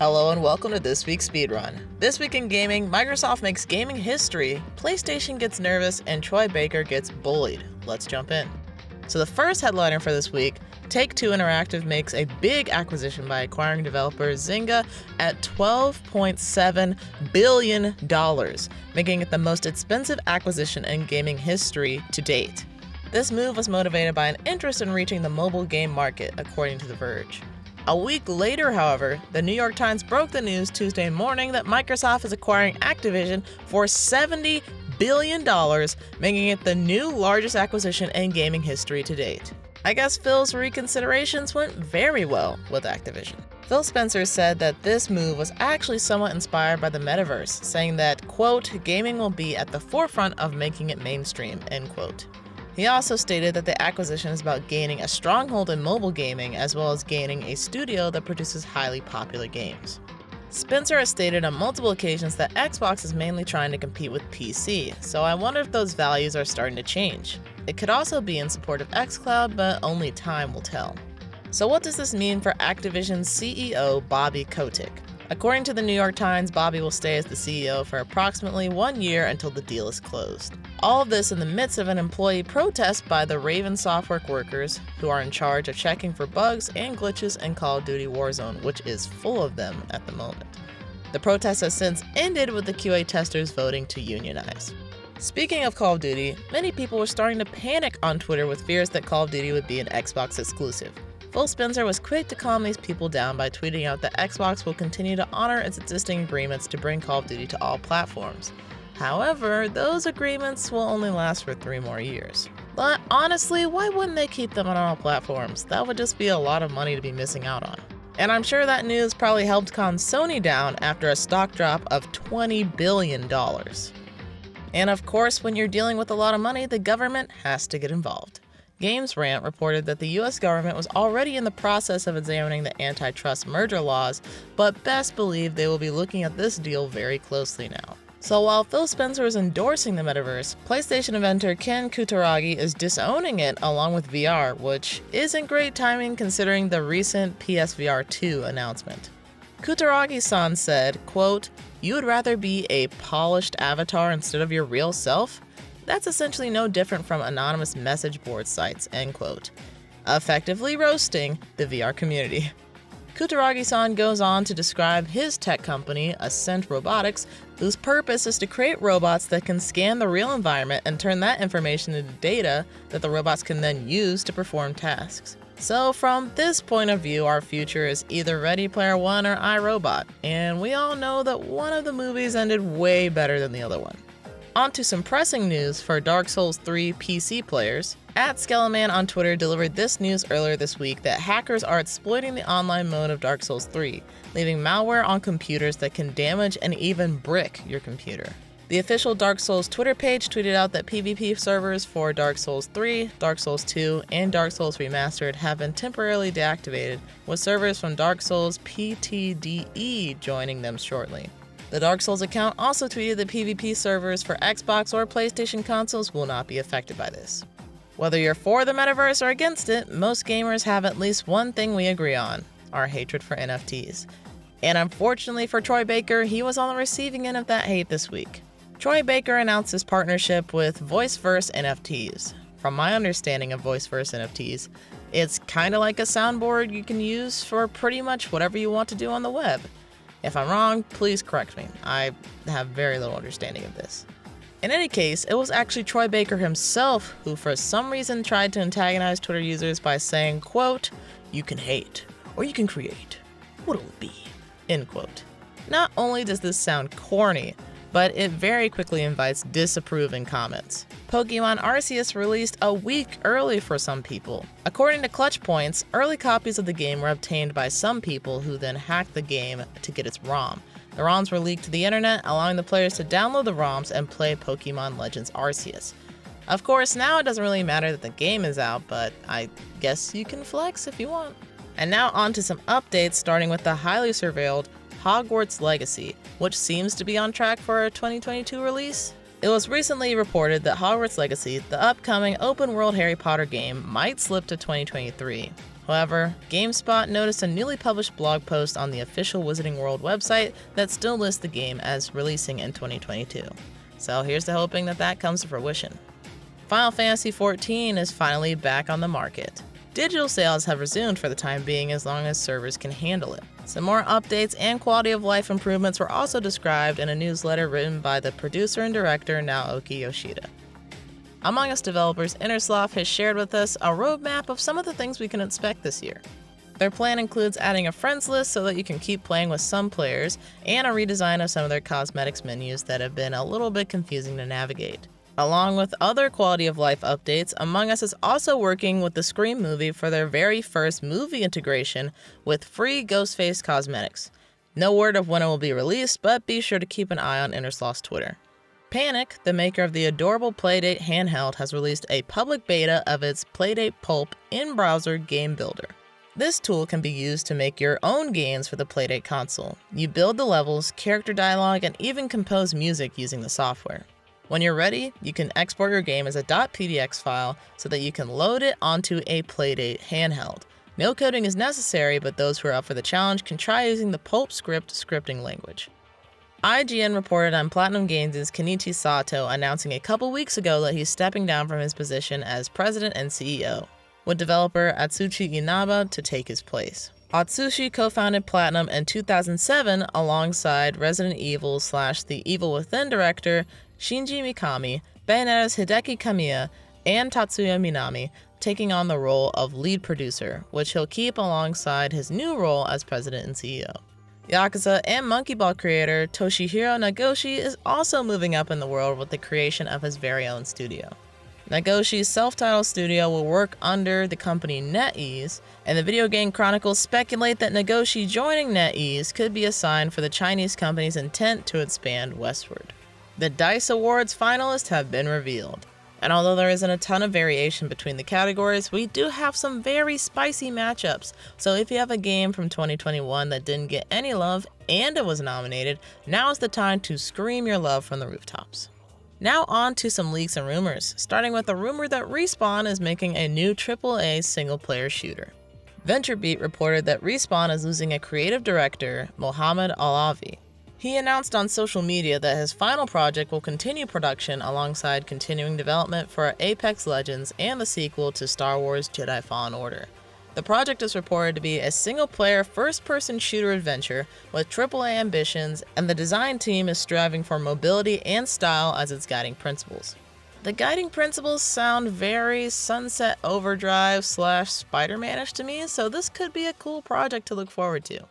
Hello and welcome to this week's Speedrun. This week in gaming, Microsoft makes gaming history, PlayStation gets nervous, and Troy Baker gets bullied. Let's jump in. So the first headliner for this week, Take-Two Interactive makes a big acquisition by acquiring developer Zynga at $12.7 billion, making it the most expensive acquisition in gaming history to date. This move was motivated by an interest in reaching the mobile game market, according to The Verge. A week later, however, the New York Times broke the news Tuesday morning that Microsoft is acquiring Activision for $70 billion, making it the new largest acquisition in gaming history to date. I guess Phil's reconsiderations went very well with Activision. Phil Spencer said that this move was actually somewhat inspired by the metaverse, saying that, quote, gaming will be at the forefront of making it mainstream, end quote. He also stated that the acquisition is about gaining a stronghold in mobile gaming as well as gaining a studio that produces highly popular games. Spencer has stated on multiple occasions that Xbox is mainly trying to compete with PC, so I wonder if those values are starting to change. It could also be in support of xCloud, but only time will tell. So what does this mean for Activision's CEO Bobby Kotick? According to the New York Times, Bobby will stay as the CEO for approximately 1 year until the deal is closed. All of this in the midst of an employee protest by the Raven software workers, who are in charge of checking for bugs and glitches in Call of Duty Warzone, which is full of them at the moment. The protest has since ended with the QA testers voting to unionize. Speaking of Call of Duty, many people were starting to panic on Twitter with fears that Call of Duty would be an Xbox exclusive. Phil Spencer was quick to calm these people down by tweeting out that Xbox will continue to honor its existing agreements to bring Call of Duty to all platforms. However, those agreements will only last for 3 more years. But honestly, why wouldn't they keep them on all platforms? That would just be a lot of money to be missing out on. And I'm sure that news probably helped calm Sony down after a stock drop of $20 billion. And of course, when you're dealing with a lot of money, the government has to get involved. GamesRant reported that the US government was already in the process of examining the antitrust merger laws, but best believe they will be looking at this deal very closely now. So while Phil Spencer is endorsing the metaverse, PlayStation inventor Ken Kutaragi is disowning it along with VR, which isn't great timing considering the recent PSVR 2 announcement. Kutaragi-san said, quote, "You would rather be a polished avatar instead of your real self? That's essentially no different from anonymous message board sites," end quote, effectively roasting the VR community. Kutaragi-san goes on to describe his tech company, Ascent Robotics, whose purpose is to create robots that can scan the real environment and turn that information into data that the robots can then use to perform tasks. So from this point of view, our future is either Ready Player One or iRobot, and we all know that one of the movies ended way better than the other one. On to some pressing news for Dark Souls 3 PC players. @Skeleman on Twitter delivered this news earlier this week that hackers are exploiting the online mode of Dark Souls 3, leaving malware on computers that can damage and even brick your computer. The official Dark Souls Twitter page tweeted out that PvP servers for Dark Souls 3, Dark Souls 2, and Dark Souls Remastered have been temporarily deactivated, with servers from Dark Souls PTDE joining them shortly. The Dark Souls account also tweeted that PvP servers for Xbox or PlayStation consoles will not be affected by this. Whether you're for the metaverse or against it, most gamers have at least one thing we agree on: our hatred for NFTs. And unfortunately for Troy Baker, he was on the receiving end of that hate this week. Troy Baker announced his partnership with VoiceVerse NFTs. From my understanding of VoiceVerse NFTs, it's kinda like a soundboard you can use for pretty much whatever you want to do on the web. If I'm wrong, please correct me. I have very little understanding of this. In any case, it was actually Troy Baker himself who for some reason tried to antagonize Twitter users by saying, quote, "You can hate, or you can create. What'll it be?" end quote. Not only does this sound corny, but it very quickly invites disapproving comments. Pokemon Arceus released a week early for some people. According to Clutch Points, early copies of the game were obtained by some people who then hacked the game to get its ROM. The ROMs were leaked to the internet, allowing the players to download the ROMs and play Pokemon Legends Arceus. Of course, now it doesn't really matter that the game is out, but I guess you can flex if you want. And now on to some updates, starting with the highly surveilled Hogwarts Legacy, which seems to be on track for a 2022 release. It was recently reported that Hogwarts Legacy, the upcoming open-world Harry Potter game, might slip to 2023. However, GameSpot noticed a newly published blog post on the official Wizarding World website that still lists the game as releasing in 2022. So here's to hoping that comes to fruition. Final Fantasy XIV is finally back on the market. Digital sales have resumed for the time being as long as servers can handle it. Some more updates and quality of life improvements were also described in a newsletter written by the producer and director Naoki Yoshida. Among Us developers Innersloth has shared with us a roadmap of some of the things we can expect this year. Their plan includes adding a friends list so that you can keep playing with some players, and a redesign of some of their cosmetics menus that have been a little bit confusing to navigate. Along with other quality of life updates, Among Us is also working with the Scream movie for their very first movie integration with free Ghostface cosmetics. No word of when it will be released, but be sure to keep an eye on Innersloth's Twitter. Panic, the maker of the adorable Playdate handheld, has released a public beta of its Playdate Pulp in-browser game builder. This tool can be used to make your own games for the Playdate console. You build the levels, character dialogue, and even compose music using the software. When you're ready, you can export your game as a .pdx file so that you can load it onto a Playdate handheld. No coding is necessary, but those who are up for the challenge can try using the Pulp script scripting language. IGN reported on Platinum Games' Kenichi Sato announcing a couple weeks ago that he's stepping down from his position as president and CEO, with developer Atsushi Inaba to take his place. Atsushi co-founded Platinum in 2007 alongside Resident Evil / The Evil Within director Shinji Mikami, Bayonetta's Hideki Kamiya, and Tatsuya Minami, taking on the role of lead producer, which he'll keep alongside his new role as president and CEO. Yakuza and Monkey Ball creator Toshihiro Nagoshi is also moving up in the world with the creation of his very own studio. Nagoshi's self-titled studio will work under the company NetEase, and the Video Game Chronicles speculate that Nagoshi joining NetEase could be a sign for the Chinese company's intent to expand westward. The DICE Awards finalists have been revealed. And although there isn't a ton of variation between the categories, we do have some very spicy matchups. So if you have a game from 2021 that didn't get any love and it was nominated, now is the time to scream your love from the rooftops. Now on to some leaks and rumors, starting with a rumor that Respawn is making a new AAA single-player shooter. VentureBeat reported that Respawn is losing a creative director, Mohamed Alavi. He announced on social media that his final project will continue production alongside continuing development for Apex Legends and the sequel to Star Wars Jedi Fallen Order. The project is reported to be a single-player, first-person shooter adventure with AAA ambitions, and the design team is striving for mobility and style as its guiding principles. The guiding principles sound very Sunset Overdrive / Spider-Man-ish to me, so this could be a cool project to look forward to.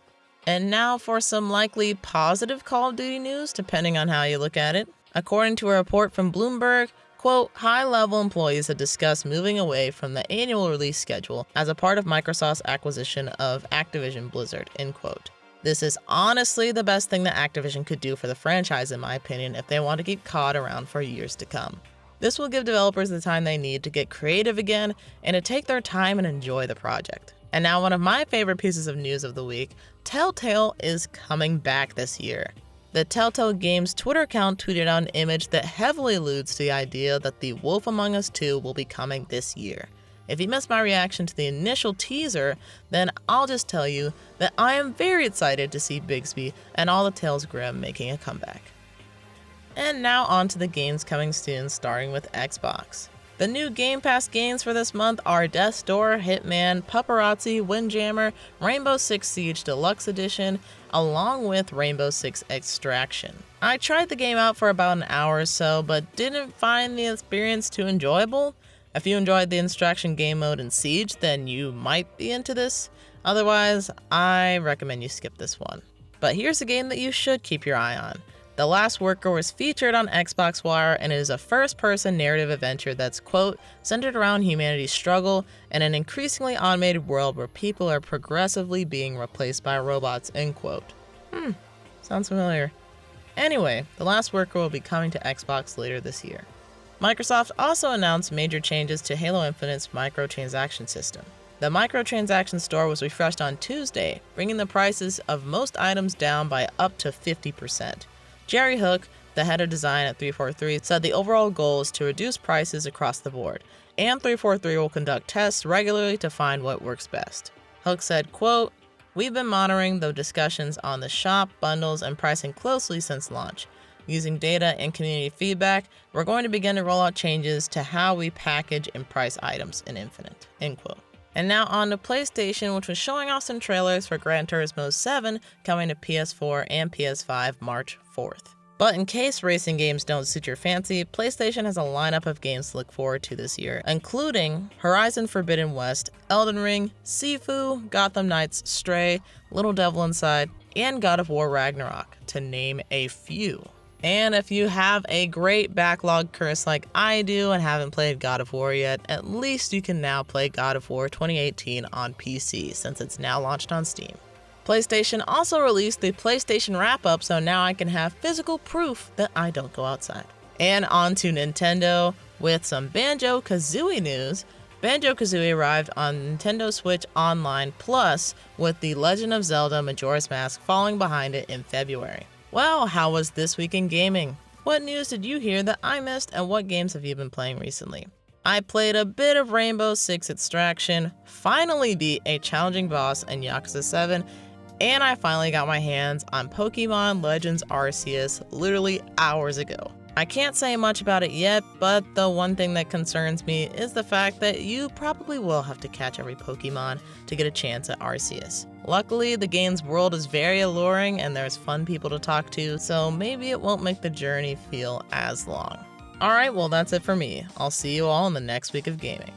And now for some likely positive Call of Duty news, depending on how you look at it. According to a report from Bloomberg, quote, high-level employees have discussed moving away from the annual release schedule as a part of Microsoft's acquisition of Activision Blizzard, end quote. This is honestly the best thing that Activision could do for the franchise, in my opinion, if they want to keep COD around for years to come. This will give developers the time they need to get creative again and to take their time and enjoy the project. And now one of my favorite pieces of news of the week, Telltale is coming back this year. The Telltale Games Twitter account tweeted out an image that heavily alludes to the idea that The Wolf Among Us 2 will be coming this year. If you missed my reaction to the initial teaser, then I'll just tell you that I am very excited to see Bigsby and all the Tales Grim making a comeback. And now on to the games coming soon, starting with Xbox. The new Game Pass games for this month are Death's Door, Hitman, Paparazzi, Windjammer, Rainbow Six Siege Deluxe Edition, along with Rainbow Six Extraction. I tried the game out for about an hour or so, but didn't find the experience too enjoyable. If you enjoyed the Extraction game mode in Siege, then you might be into this. Otherwise, I recommend you skip this one. But here's a game that you should keep your eye on. The Last Worker was featured on Xbox Wire, and it is a first-person narrative adventure that's, quote, centered around humanity's struggle in an increasingly automated world where people are progressively being replaced by robots, end quote. Sounds familiar. Anyway, The Last Worker will be coming to Xbox later this year. Microsoft also announced major changes to Halo Infinite's microtransaction system. The microtransaction store was refreshed on Tuesday, bringing the prices of most items down by up to 50%. Jerry Hook, The head of design at 343 said the overall goal is to reduce prices across the board, and 343 will conduct tests regularly to find what works best. Hook said, quote, "We've been monitoring the discussions on the shop, bundles, and pricing closely since launch. Using data and community feedback, we're going to begin to roll out changes to how we package and price items in Infinite." End quote. And now on to PlayStation, which was showing off some trailers for Gran Turismo 7 coming to PS4 and PS5 March 4th. But in case racing games don't suit your fancy, PlayStation has a lineup of games to look forward to this year, including Horizon Forbidden West, Elden Ring, Sifu, Gotham Knights, Stray, Little Devil Inside, and God of War Ragnarok, to name a few. And if you have a great backlog curse like I do and haven't played God of War yet, at least you can now play God of War 2018 on PC since it's now launched on Steam. PlayStation also released the PlayStation Wrap-Up, so now I can have physical proof that I don't go outside. And on to Nintendo with some Banjo-Kazooie news. Banjo-Kazooie arrived on Nintendo Switch Online Plus with The Legend of Zelda Majora's Mask following behind it in February. Well, how was this week in gaming? What news did you hear that I missed, and what games have you been playing recently? I played a bit of Rainbow Six Extraction, finally beat a challenging boss in Yakuza 7, and I finally got my hands on Pokemon Legends Arceus literally hours ago. I can't say much about it yet, but the one thing that concerns me is the fact that you probably will have to catch every Pokemon to get a chance at Arceus. Luckily, the game's world is very alluring and there's fun people to talk to, so maybe it won't make the journey feel as long. Alright, well that's it for me. I'll see you all in the next week of gaming.